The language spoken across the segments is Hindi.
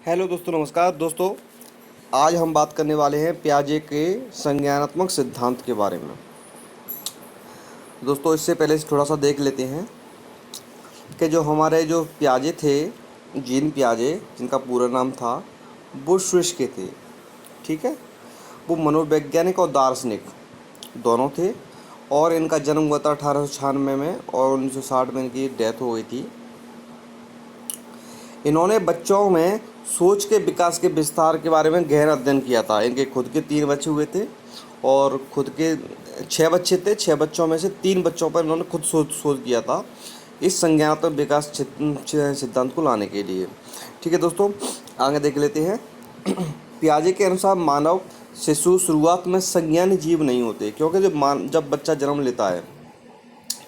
हेलो दोस्तों, नमस्कार दोस्तों। आज हम बात करने वाले हैं पियाजे के संज्ञानात्मक सिद्धांत के बारे में। दोस्तों, इससे पहले थोड़ा सा देख लेते हैं कि जो हमारे जो पियाजे थे, जीन पियाजे, जिनका पूरा नाम था, वो स्विस के थे। ठीक है। वो मनोवैज्ञानिक और दार्शनिक दोनों थे और इनका जन्म हुआ था 1896 में और 1960 में इनकी डेथ हो गई थी। इन्होंने बच्चों में सोच के विकास के विस्तार के बारे में गहन अध्ययन किया था। इनके खुद के 3 बच्चे हुए थे और खुद के 6 बच्चे थे। 6 बच्चों में से 3 बच्चों पर इन्होंने खुद शोध किया था इस संज्ञानात्मक विकास सिद्धांत को लाने के लिए। ठीक है दोस्तों, आगे देख लेते हैं। पियाजे के अनुसार मानव शिशु शुरुआत में संज्ञान जीव नहीं होते, क्योंकि जब बच्चा जन्म लेता है,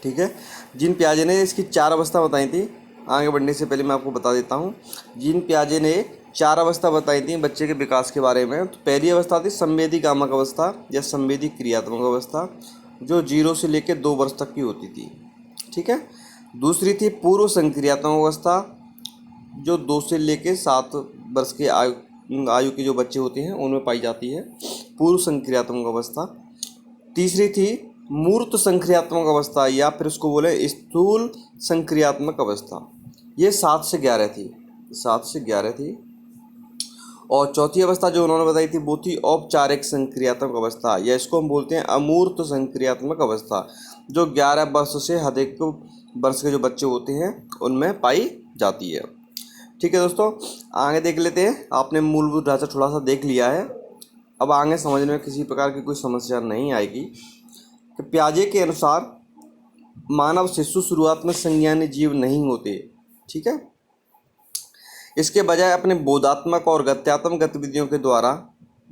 ठीक है। जीन पियाजे ने इसकी 4 अवस्था बताई थी। आगे बढ़ने से पहले मैं आपको बता देता हूँ, जीन पियाजे ने 4 अवस्था बताई थी बच्चे के विकास के बारे में। तो पहली अवस्था थी संवेदी कामक अवस्था या संवेदी क्रियात्मक अवस्था, जो 0 से लेकर 2 वर्ष तक की होती थी। ठीक है। दूसरी थी पूर्व संक्रियात्मक अवस्था, जो 2 से लेकर 7 वर्ष के आयु के जो बच्चे होते हैं उनमें पाई जाती है पूर्व संक्रियात्मक अवस्था। तीसरी थी मूर्त संक्रियात्मक अवस्था या फिर उसको बोले स्थूल संक्रियात्मक अवस्था। ये 7 से 11 थी, 7 से 11 थी। और चौथी अवस्था जो उन्होंने बताई थी वो थी औपचारिक संक्रियात्मक अवस्था, या इसको हम बोलते हैं अमूर्त संक्रियात्मक अवस्था, जो 11 वर्ष से अधिक वर्ष के जो बच्चे होते हैं उनमें पाई जाती है। ठीक है दोस्तों, आगे देख लेते हैं। आपने मूलभूत ढांचा थोड़ा सा देख लिया है, अब आगे समझने में किसी प्रकार की कोई समस्या नहीं आएगी। कि पियाजे के अनुसार मानव शिशु शुरुआत में संज्ञानी जीव नहीं होते। ठीक है। इसके बजाय अपने बोधात्मक और गत्यात्मक गतिविधियों के द्वारा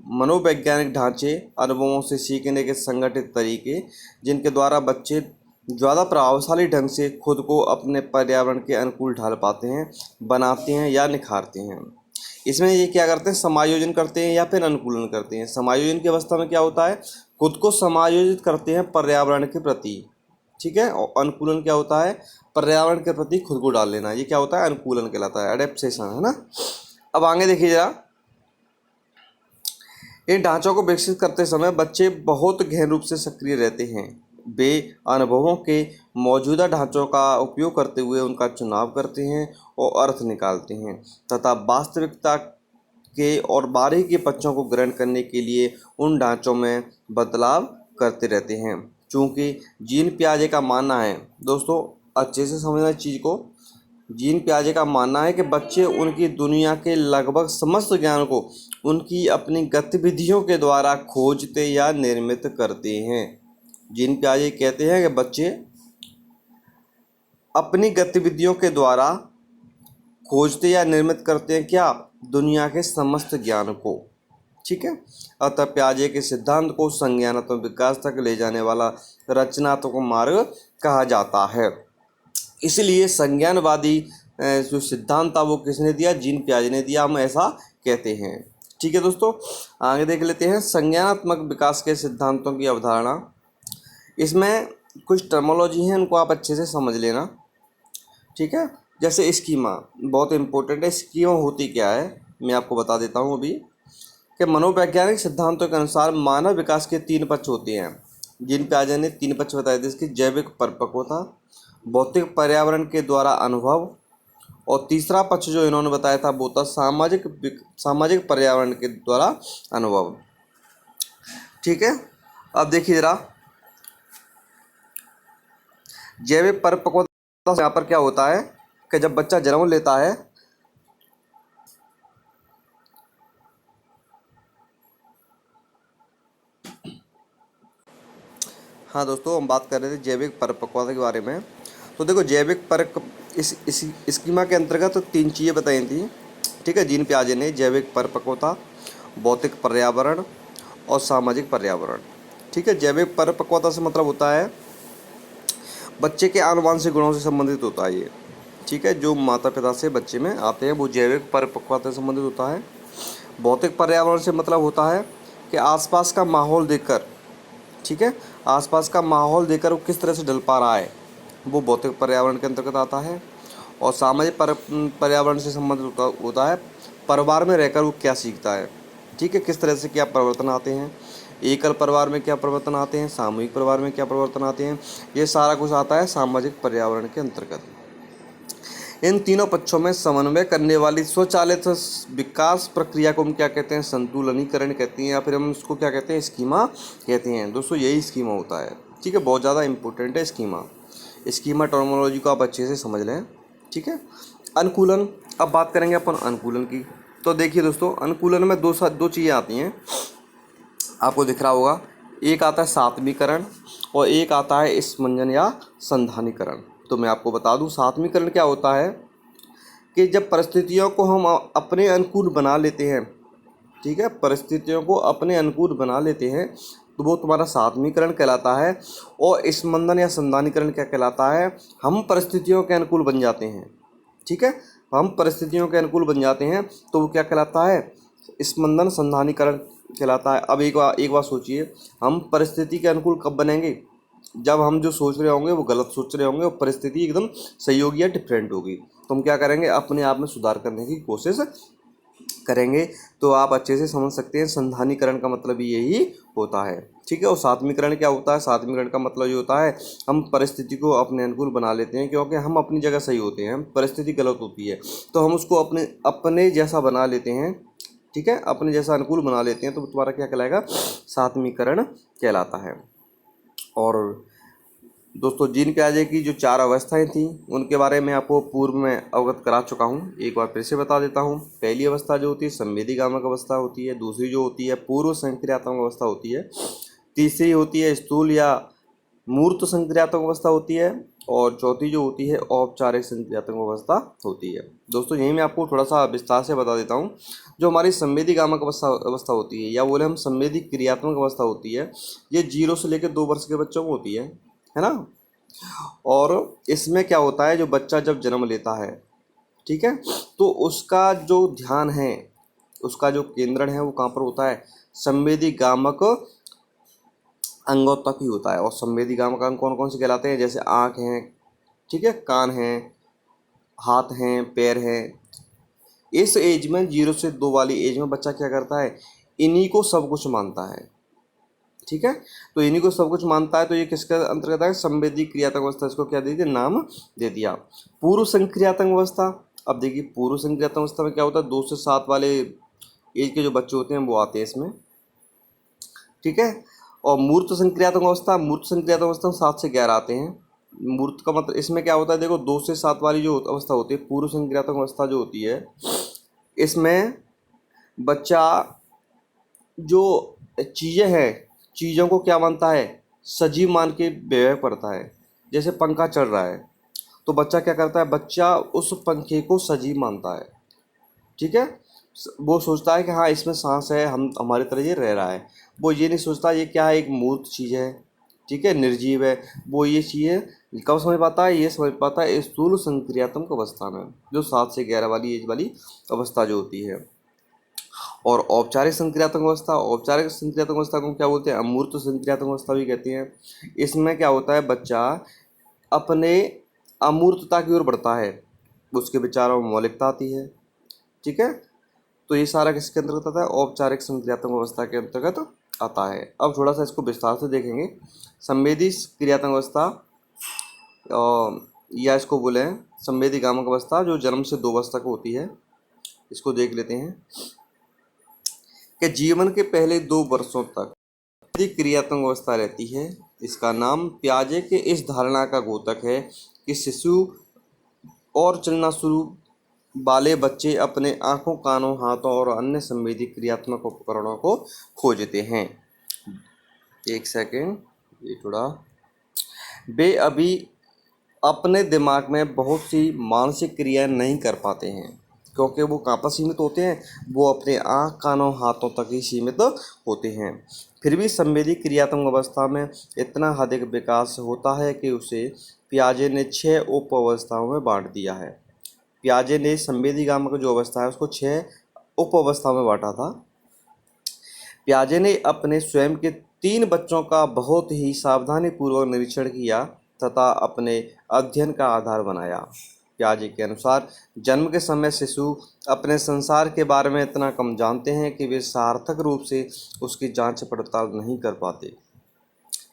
मनोवैज्ञानिक ढांचे, अनुभवों से सीखने के संगठित तरीके, जिनके द्वारा बच्चे ज़्यादा प्रभावशाली ढंग से खुद को अपने पर्यावरण के अनुकूल ढाल पाते हैं, बनाते हैं या निखारते हैं। इसमें ये क्या करते हैं, समायोजन करते हैं या फिर अनुकूलन करते हैं। समायोजन की अवस्था में क्या होता है, खुद को समायोजित करते हैं पर्यावरण के प्रति। ठीक है। और अनुकूलन क्या होता है, पर्यावरण के प्रति खुद को डाल लेना। ये क्या होता है, अनुकूलन कहलाता है, एडेप्टेशन, है ना। अब आगे देखिए जरा, इन ढांचों को विकसित करते समय बच्चे बहुत गहन रूप से सक्रिय रहते हैं। वे अनुभवों के मौजूदा ढांचों का उपयोग करते हुए उनका चुनाव करते हैं और अर्थ निकालते हैं तथा वास्तविकता के और बारीकी पक्षों को ग्रहण करने के लिए उन ढांचों में बदलाव करते रहते हैं। चूँकि जीन पियाजे का मानना है, दोस्तों अच्छे से समझना इस चीज़ को, जीन पियाजे का मानना है कि बच्चे उनकी दुनिया के लगभग समस्त ज्ञान को उनकी अपनी गतिविधियों के द्वारा खोजते या निर्मित करते हैं। जीन पियाजे कहते हैं कि बच्चे अपनी गतिविधियों के द्वारा खोजते या निर्मित करते हैं क्या, दुनिया के समस्त ज्ञान को। ठीक है। अतः पियाजे के सिद्धांत को संज्ञानात्मक विकास तक ले जाने वाला रचनात्मक मार्ग कहा जाता है। इसलिए संज्ञानवादी जो सिद्धांत था वो किसने दिया, जीन पियाजे ने दिया, हम ऐसा कहते हैं। ठीक है दोस्तों, आगे देख लेते हैं संज्ञानात्मक विकास के सिद्धांतों की अवधारणा। इसमें कुछ टर्मोलॉजी है, उनको आप अच्छे से समझ लेना। ठीक है। जैसे स्कीमा बहुत इंपॉर्टेंट है। स्कीमा होती क्या है मैं आपको बता देता हूँ अभी, कि मनोवैज्ञानिक सिद्धांतों के अनुसार मानव विकास के 3 पक्ष होते हैं। जिन पियाजे ने 3 पक्ष बताए थे, इसकी जैविक परिपक्वता, भौतिक पर्यावरण के द्वारा अनुभव, और तीसरा पक्ष जो इन्होंने बताया था वो था सामाजिक पर्यावरण के द्वारा अनुभव। ठीक है। अब देखिए जरा, जैविक परिपक्वता यहाँ पर क्या होता है कि जब बच्चा जन्म लेता है, हाँ दोस्तों, हम बात कर रहे थे जैविक परिपक्वता के बारे में। तो देखो, जैविक परिक इस स्कीमा के अंतर्गत 3 चीज़ें बताई थी। ठीक है। जीन पियाजे ने जैविक परिपक्वता, भौतिक पर्यावरण और सामाजिक पर्यावरण। ठीक है। जैविक परिपक्वता से मतलब होता है बच्चे के आनुवंशिक गुणों से संबंधित होता है ये। ठीक है। जो माता पिता से बच्चे में आते हैं वो जैविक परिपक्वता से संबंधित होता है। भौतिक पर्यावरण से मतलब होता है कि आसपास का माहौल देखकर, ठीक है, आसपास का माहौल देखकर वो किस तरह से ढल पा रहा है, वो भौतिक पर्यावरण के अंतर्गत आता है। और सामाजिक पर्यावरण से संबंधित होता है। परिवार में रहकर वो क्या सीखता है, ठीक है, किस तरह से क्या परिवर्तन आते हैं, एकल परिवार में क्या परिवर्तन आते हैं, सामूहिक परिवार में क्या परिवर्तन आते हैं, ये सारा कुछ आता है सामाजिक पर्यावरण के अंतर्गत। इन तीनों पक्षों में समन्वय करने वाली स्वचालित विकास प्रक्रिया को हम क्या कहते हैं, संतुलनीकरण कहते हैं, या फिर हम उसको क्या कहते हैं, स्कीमा कहते हैं। दोस्तों यही स्कीमा होता है, ठीक है, बहुत ज़्यादा इंपॉर्टेंट है स्कीमा। स्कीमा टर्मिनोलॉजी को आप अच्छे से समझ लें, ठीक है। अनुकूलन, अब बात करेंगे अपन अनुकूलन की। तो देखिए दोस्तों, अनुकूलन में दो चीज़ें आती हैं, आपको दिख रहा होगा। एक आता है सात्वीकरण और एक आता है स्मंजन या संधानीकरण। तो मैं आपको बता दूं, सात्वीकरण क्या होता है कि जब परिस्थितियों को हम अपने अनुकूल बना लेते हैं, ठीक है, परिस्थितियों को अपने अनुकूल बना लेते हैं, तो वो तुम्हारा सात्वीकरण कहलाता है। और स्मंदन या संधानीकरण क्या कहलाता है, हम परिस्थितियों के अनुकूल बन जाते हैं, ठीक है, हम परिस्थितियों के अनुकूल बन जाते हैं, तो वो क्या कहलाता है, स्मंदन संधानीकरण कहलाता है। अब एक बार सोचिए, हम परिस्थिति के अनुकूल कब बनेंगे, जब हम जो सोच रहे होंगे वो गलत सोच रहे होंगे और परिस्थिति एकदम सही होगी या डिफरेंट होगी, तो हम क्या करेंगे, अपने आप में सुधार करने की कोशिश करेंगे। तो आप अच्छे से समझ सकते हैं, संधानीकरण का मतलब यही होता है, ठीक है। और सात्वीकरण क्या होता है, सात्वीकरण का मतलब ये होता है, हम परिस्थिति को अपने अनुकूल बना लेते हैं, क्योंकि हम अपनी जगह सही होते हैं, परिस्थिति गलत होती है तो हम उसको अपने जैसा बना लेते हैं, ठीक है, अपने जैसा अनुकूल बना लेते हैं, तो तुम्हारा क्या कहलाएगा, सात्वीकरण कहलाता है। और दोस्तों, जीन प्याजे की जो 4 अवस्थाएं थी उनके बारे में आपको पूर्व में अवगत करा चुका हूँ, एक बार फिर से बता देता हूँ। पहली अवस्था जो होती है संवेदीगामक अवस्था होती है, दूसरी जो होती है पूर्व संक्रियात्मक अवस्था होती है, तीसरी होती है स्थूल या मूर्त संक्रियात्मक अवस्था होती है, और चौथी जो होती है औपचारिक संक्रियात्मक अवस्था होती है। दोस्तों यही मैं आपको थोड़ा सा विस्तार से बता देता हूँ। जो हमारी संवेदीगामक अवस्था होती है, या बोले हम संवेदी क्रियात्मक अवस्था होती है, ये 0 से लेकर 2 वर्ष के बच्चों को होती है ना। और इसमें क्या होता है, जो बच्चा जब जन्म लेता है, ठीक है, तो उसका जो ध्यान है, उसका जो केंद्रण है वो कहाँ पर होता है, संवेदीगामक अंगों तक ही होता है। और संवेदीगामक अंग कौन कौन से कहलाते हैं, जैसे आँख हैं, ठीक है, कान हैं, हाथ हैं, पैर हैं। इस एज में 0 से 2 वाली एज में बच्चा क्या करता है, इन्हीं को सब कुछ मानता है, ठीक है। तो इन्हीं को सब कुछ मानता है, तो ये किसके अंतर्गत है, संवेदी क्रियात्मक अवस्था। इसको क्या दे दिया, नाम दे दिया पूर्व संक्रियात्मक अवस्था। अब देखिए, पूर्व संक्रियात्मक अवस्था में क्या होता है, 2 से 7 वाले एज के जो बच्चे होते हैं वो आते हैं इसमें, ठीक है। और मूर्त संक्रियात्मक अवस्था, मूर्त संक्रियात्मक अवस्था में 7 से 11 आते हैं। मूर्त का मतलब इसमें क्या होता है, देखो 2 से 7 वाली जो अवस्था होती है, पूर्व संक्रियात्मक अवस्था जो होती है, इसमें बच्चा जो चीज़ें हैं, चीज़ों को क्या मानता है, सजीव मान के व्यवहार करता है। जैसे पंखा चल रहा है तो बच्चा क्या करता है, बच्चा उस पंखे को सजीव मानता है, ठीक है। वो सोचता है कि हाँ इसमें सांस है, हम हमारी तरह ये रह रहा है। वो ये नहीं सोचता ये क्या है, एक मूर्त चीज़ है, ठीक है, निर्जीव है। वो ये चीज़ें कब समझ पाता है, ये समझ पाता है स्थूल संक्रियात्मक अवस्था में, जो 7 से 11 वाली एज वाली अवस्था जो होती है। और औपचारिक संक्रियात्मक अवस्था, औपचारिक संक्रियात्मक अवस्था को क्या बोलते हैं, अमूर्त संक्रियात्मक अवस्था भी कहते हैं। इसमें क्या होता है, बच्चा अपने अमूर्तता की ओर बढ़ता है, उसके विचारों में मौलिकता आती है, ठीक है। तो ये सारा किसके अंतर्गत आता है, औपचारिक संक्रियात्मक अवस्था के अंतर्गत आता है। अब थोड़ा सा इसको विस्तार से देखेंगे। संवेदी क्रियात्मक अवस्था, या इसको बोले संवेदीगामक अवस्था, जो जन्म से 2 वर्ष तक होती है, इसको देख लेते हैं कि जीवन के पहले 2 वर्षों तक क्रियात्मक अवस्था रहती है। इसका नाम प्याजे के इस धारणा का द्योतक है कि शिशु और चलना शुरू वाले बच्चे अपने आँखों, कानों, हाथों और अन्य संवेदी क्रियात्मक उपकरणों को खोजते हैं। एक सेकेंड, ये थोड़ा, वे अभी अपने दिमाग में बहुत सी मानसिक क्रियाएं नहीं कर पाते हैं, क्योंकि वो कहाँ पर सीमित होते हैं, वो अपने आँख, कानों, हाथों तक ही सीमित होते हैं। फिर भी संवेदी क्रियात्मक अवस्था में इतना अधिक विकास होता है कि उसे पियाजे ने 6 उप अवस्थाओं में बांट दिया है। पियाजे ने संवेदीगामक जो अवस्था है उसको 6 उप अवस्थाओं में बांटा था। पियाजे ने अपने स्वयं के 3 बच्चों का बहुत ही सावधानीपूर्वक निरीक्षण किया तथा अपने अध्ययन का आधार बनाया। पियाजे के अनुसार जन्म के समय शिशु अपने संसार के बारे में इतना कम जानते हैं कि वे सार्थक रूप से उसकी जांच पड़ताल नहीं कर पाते।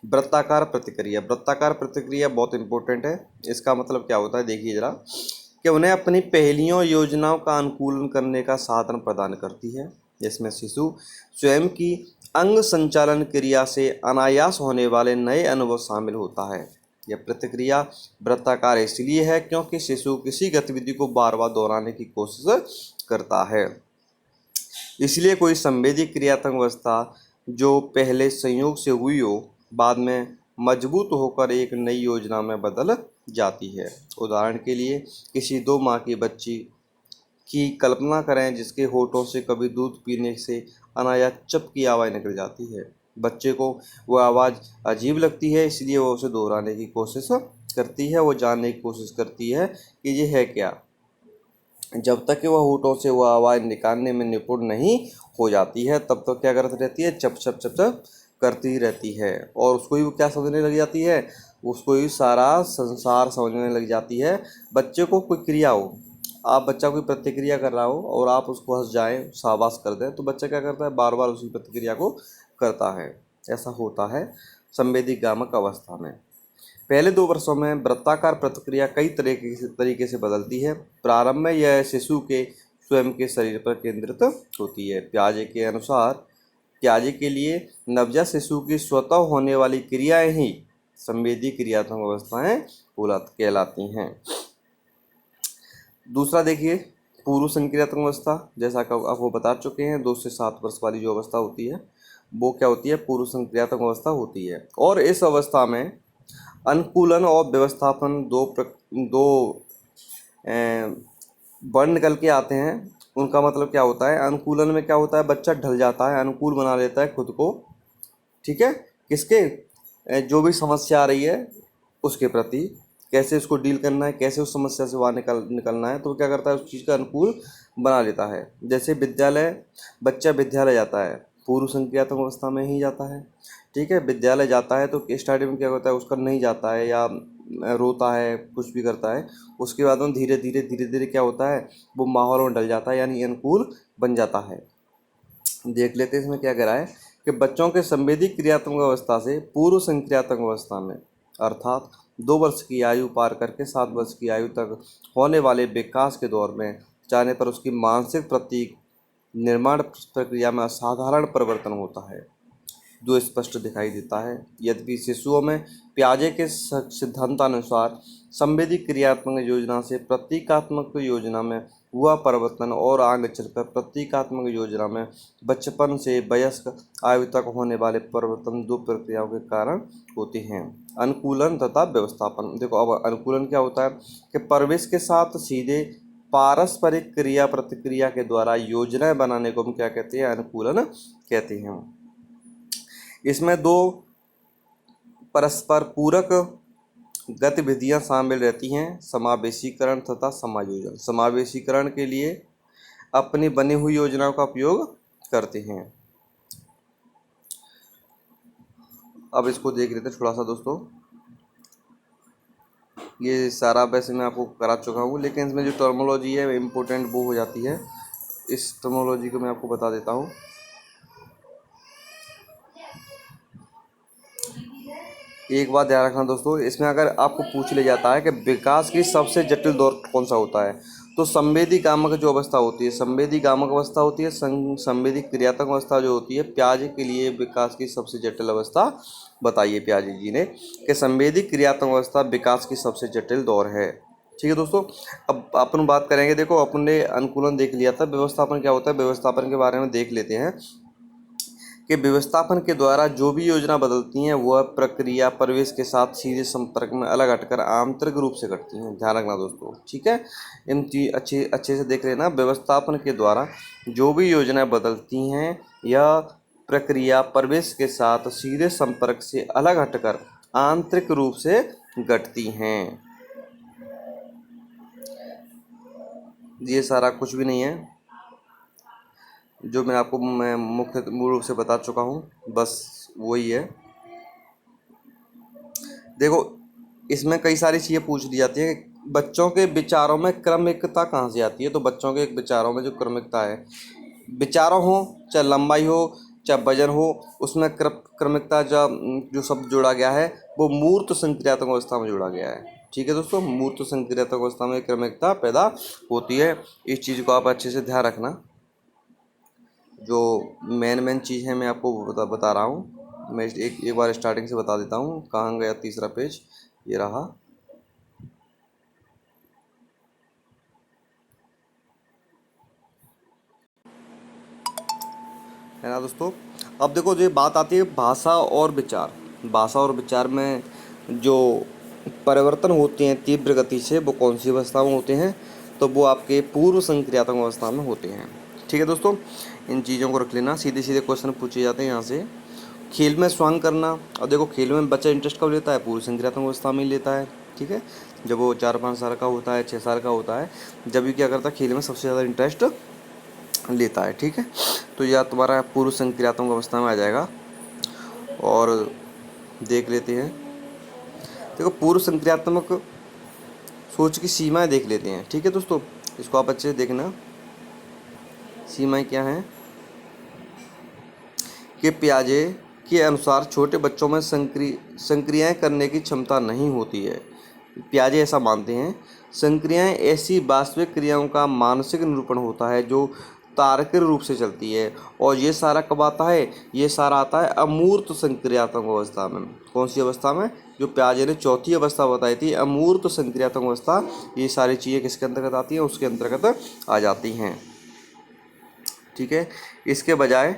वृत्ताकार प्रतिक्रिया बहुत इंपॉर्टेंट है। इसका मतलब क्या होता है, देखिए जरा, कि उन्हें अपनी पहेलियों योजनाओं का अनुकूलन करने का साधन प्रदान करती है। इसमें शिशु स्वयं की अंग संचालन क्रिया से अनायास होने वाले नए अनुभव शामिल होता है। यह प्रतिक्रिया वृत्ताकार इसलिए है क्योंकि शिशु किसी गतिविधि को बार बार दोहराने की कोशिश करता है। इसलिए कोई संवेदी क्रियात्मक अवस्था जो पहले संयोग से हुई हो, बाद में मजबूत होकर एक नई योजना में बदल जाती है। उदाहरण के लिए, किसी 2 माह की बच्ची की कल्पना करें जिसके होठों से कभी दूध पीने से अनायास चप की आवाज़ निकल जाती है। बच्चे को वह आवाज़ अजीब लगती है, इसलिए वो उसे दोहराने की कोशिश करती है। वो जानने की कोशिश करती है कि ये है क्या। जब तक कि वह होठों से वह आवाज़ निकालने में निपुण नहीं हो जाती है, तब तक क्या करती रहती है, चप चप चप चप करती रहती है। और उसको ही वो क्या समझने लग जाती है, उसको ही सारा संसार समझने लग जाती है। बच्चे को कोई क्रिया हो, आप बच्चा कोई प्रतिक्रिया कर रहा हो और आप उसको हंस जाएं, शाबाश कर दें, तो बच्चा क्या करता है, बार बार उसी प्रतिक्रिया को करता है। ऐसा होता है संवेदी गामक अवस्था में। पहले 2 वर्षों में वृत्ताकार प्रतिक्रिया कई तरीके से बदलती है। प्रारंभ में यह शिशु के स्वयं के शरीर पर केंद्रित होती है। पियाजे के लिए नवजात शिशु की स्वतः होने वाली क्रियाएं ही संवेदी क्रियात्मक अवस्थाएं कहलाती हैं। दूसरा देखिए, पूर्व संक्रियात्मक अवस्था, जैसा कि आपको बता चुके हैं, 2 से 7 वर्ष वाली जो अवस्था होती है वो क्या होती है, पूर्व संक्रियात्मक अवस्था होती है। और इस अवस्था में अनुकूलन और व्यवस्थापन दो वर्ण निकल के आते हैं। उनका मतलब क्या होता है, अनुकूलन में क्या होता है, बच्चा ढल जाता है, अनुकूल बना लेता है खुद को, ठीक है, किसके, जो भी समस्या आ रही है उसके प्रति, कैसे उसको डील करना है, कैसे उस समस्या से बाहर निकलना है, तो क्या करता है, उस चीज़ का अनुकूल बना लेता है। जैसे बच्चा विद्यालय जाता है, पूर्व संक्रियात्मक अवस्था में ही जाता है, ठीक है। विद्यालय जाता है तो स्टार्टिंग में क्या होता है, उसका नहीं जाता है या रोता है, कुछ भी करता है, उसके बाद में धीरे धीरे क्या होता है, वो माहौल में डल जाता है, यानी अनुकूल बन जाता है। देख लेते हैं इसमें क्या कह रहा है कि बच्चों के संवेदी क्रियात्मक अवस्था से पूर्व संक्रियात्मक अवस्था में, अर्थात 2 वर्ष की आयु पार करके 7 वर्ष की आयु तक होने वाले विकास के दौर में जाने पर उसकी मानसिक प्रतीक निर्माण प्रक्रिया में असाधारण परिवर्तन होता है, जो स्पष्ट दिखाई देता है। यद्यपि शिशुओं में पियाजे के सिद्धांतानुसार संवेदी क्रियात्मक योजना से प्रतीकात्मक योजना में हुआ परिवर्तन और आगे चलकर प्रतीकात्मक योजना में बचपन से वयस्क आयु तक होने वाले परिवर्तन 2 प्रक्रियाओं के कारण होते हैं, अनुकूलन तथा व्यवस्थापन। देखो, अब अनुकूलन क्या होता है कि परिवेश के साथ सीधे पारस्परिक क्रिया प्रतिक्रिया के द्वारा योजनाएं बनाने को हम क्या कहते हैं, अनुकूलन कहते हैं। इसमें 2 परस्पर पूरक गतिविधियां शामिल रहती हैं, समावेशीकरण तथा समायोजन। समावेशीकरण के लिए अपनी बनी हुई योजनाओं का उपयोग करते हैं। अब इसको देख लेते हैं थोड़ा सा दोस्तों। ये सारा वैसे मैं आपको करा चुका हूँ, लेकिन इसमें जो टर्मोलॉजी है इम्पोर्टेंट वो हो जाती है। इस टर्मोलॉजी को मैं आपको बता देता हूँ। एक बात ध्यान रखना दोस्तों, इसमें अगर आपको पूछ लिया जाता है कि विकास की सबसे जटिल दौर कौन सा होता है, तो संवेदी गामक जो अवस्था होती है, संवेदी गामक अवस्था होती है, संवेदी क्रियात्मक अवस्था जो होती है। पियाजे के लिए विकास की सबसे जटिल अवस्था बताइए पियाजे जी ने कि संवेदी क्रियात्मक अवस्था विकास की सबसे जटिल दौर है। ठीक है दोस्तों, अब अपन बात करेंगे। देखो, अपन ने अनुकूलन देख लिया था, व्यवस्थापन क्या होता है, व्यवस्थापन के बारे में देख लेते हैं कि व्यवस्थापन के द्वारा जो भी योजना बदलती हैं वह प्रक्रिया परिवेश के साथ सीधे संपर्क में अलग हटकर आंतरिक रूप से घटती हैं। ध्यान रखना दोस्तों, ठीक है, इन चीज अच्छे से देख लेना। व्यवस्थापन के द्वारा जो भी योजनाएं बदलती हैं यह प्रक्रिया परिवेश के साथ सीधे संपर्क से अलग हटकर आंतरिक रूप से घटती हैं। ये सारा कुछ भी नहीं है जो मैं आपको मुख्य मूल रूप से बता चुका हूँ, बस वही है। देखो, इसमें कई सारी चीज़ें पूछ ली जाती हैं बच्चों के विचारों में क्रमिकता कहाँ से आती है? तो बच्चों के विचारों में जो क्रमिकता है, विचारों हो चाहे लंबाई हो चाहे वजन हो, उसमें क्रमिकता जो शब्द जोड़ा गया है वो मूर्त संक्रियात्मक अवस्था में जोड़ा गया है। ठीक है दोस्तों, मूर्त संक्रियात्मक अवस्था में क्रमिकता पैदा होती है। इस चीज़ को आप अच्छे से ध्यान रखना। जो मेन चीज़ है मैं आपको बता रहा हूँ। मैं एक बार स्टार्टिंग से बता देता हूँ। कहाँ गया तीसरा पेज? ये रहा। है ना दोस्तों। अब देखो, जो बात आती है भाषा और विचार। भाषा और विचार में जो परिवर्तन होते हैं तीव्र गति से, वो कौन सी अवस्था में होते हैं? तो वो आपके पूर्व संक्रियात्मक अवस्था में होते हैं। ठीक है दोस्तों, इन चीज़ों को रख लेना। सीधे सीधे क्वेश्चन पूछे जाते हैं यहाँ से। खेल में स्वांग करना। और देखो, खेल में बच्चा इंटरेस्ट कब लेता है? पूर्व संक्रियात्मक अवस्था में ही लेता है। ठीक है, जब वो 4-5 साल का होता है, 6 साल का होता है, जब भी क्या करता है, खेल में सबसे ज़्यादा इंटरेस्ट लेता है। ठीक है, तो यह तुम्हारा पूर्व संक्रियात्मक अवस्था में आ जाएगा। और देख लेते हैं। देखो, पूर्व संक्रियात्मक सोच की सीमाएं देख लेते हैं। ठीक है दोस्तों, इसको आप अच्छे से देखना। सीमाएं क्या हैं कि पियाजे के अनुसार छोटे बच्चों में संक्रियाएं करने की क्षमता नहीं होती है। पियाजे ऐसा मानते हैं, संक्रियाएं ऐसी वास्तविक क्रियाओं का मानसिक निरूपण होता है जो तार्किक रूप से चलती है। और ये सारा कब आता है? ये सारा आता है अमूर्त संक्रियात्मक अवस्था में। कौन सी अवस्था में? जो पियाजे ने चौथी अवस्था बताई थी, अमूर्त संक्रियात्मक अवस्था। ये सारी चीज़ें किसके अंतर्गत आती हैं? उसके अंतर्गत आ जाती हैं। ठीक है, इसके बजाय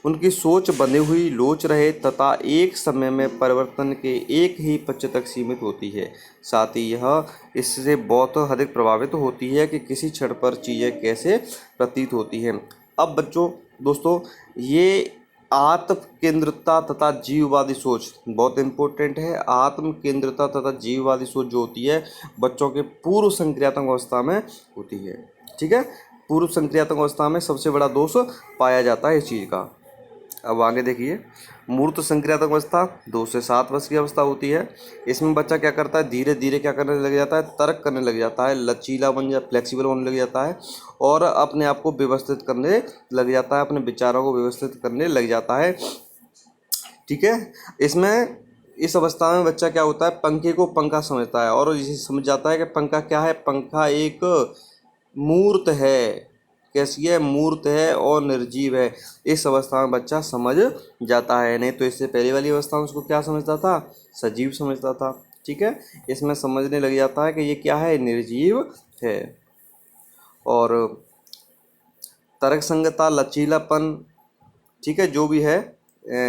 उनकी सोच बंधी हुई लोच रहे तथा एक समय में परिवर्तन के एक ही पक्ष तक सीमित होती है। साथ ही यह इससे बहुत अधिक प्रभावित होती है कि किसी क्षण पर चीज़ें कैसे प्रतीत होती हैं। अब बच्चों, दोस्तों, ये आत्म केंद्रितता तथा जीववादी सोच बहुत इम्पोर्टेंट है। आत्म केंद्रितता तथा जीववादी सोच जो होती है, बच्चों के पूर्व संक्रियात्मक अवस्था में होती है। ठीक है, पूर्व संक्रियात्मक अवस्था में सबसे बड़ा दोष पाया जाता है इस चीज़ का। अब आगे देखिए, मूर्त संक्रियात्मक अवस्था 2 से 7 वर्ष की अवस्था होती है। इसमें बच्चा क्या करता है? धीरे धीरे क्या करने लग जाता है? तर्क करने लग जाता है, लचीला बन जा फ्लेक्सिबल होने लग जाता है और अपने आप को व्यवस्थित करने लग जाता है, अपने विचारों को व्यवस्थित करने लग जाता है। ठीक है, इसमें इस अवस्था में बच्चा क्या होता है? पंखे को पंखा समझता है और इसे समझ जाता है कि पंखा क्या है? पंखा एक मूर्त है। कैसी है? मूर्त है और निर्जीव है। इस अवस्था में बच्चा समझ जाता है। नहीं तो इससे पहले वाली अवस्था में उसको क्या समझता था? सजीव समझता था। ठीक है, इसमें समझने लग जाता है कि ये क्या है? निर्जीव है। और तर्क संगतता, लचीलापन, ठीक है, जो भी है,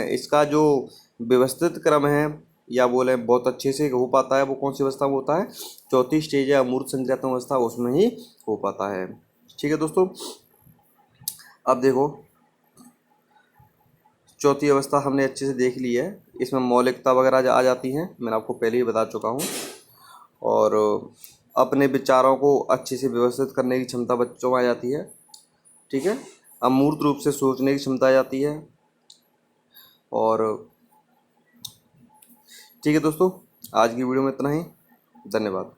इसका जो व्यवस्थित क्रम है या बोले बहुत अच्छे से हो पाता है, वो कौन सी अवस्था में होता है? चौथी स्टेज है अमूर्त संक्रियात्मक अवस्था, उसमें ही हो पाता है। ठीक है दोस्तों, अब देखो, चौथी अवस्था हमने अच्छे से देख ली है। इसमें मौलिकता वगैरह आ जाती हैं, मैंने आपको पहले ही बता चुका हूँ। और अपने विचारों को अच्छे से व्यवस्थित करने की क्षमता बच्चों में आ जाती है। ठीक है, अमूर्त रूप से सोचने की क्षमता आ जाती है। और ठीक है दोस्तों, आज की वीडियो में इतना ही। धन्यवाद।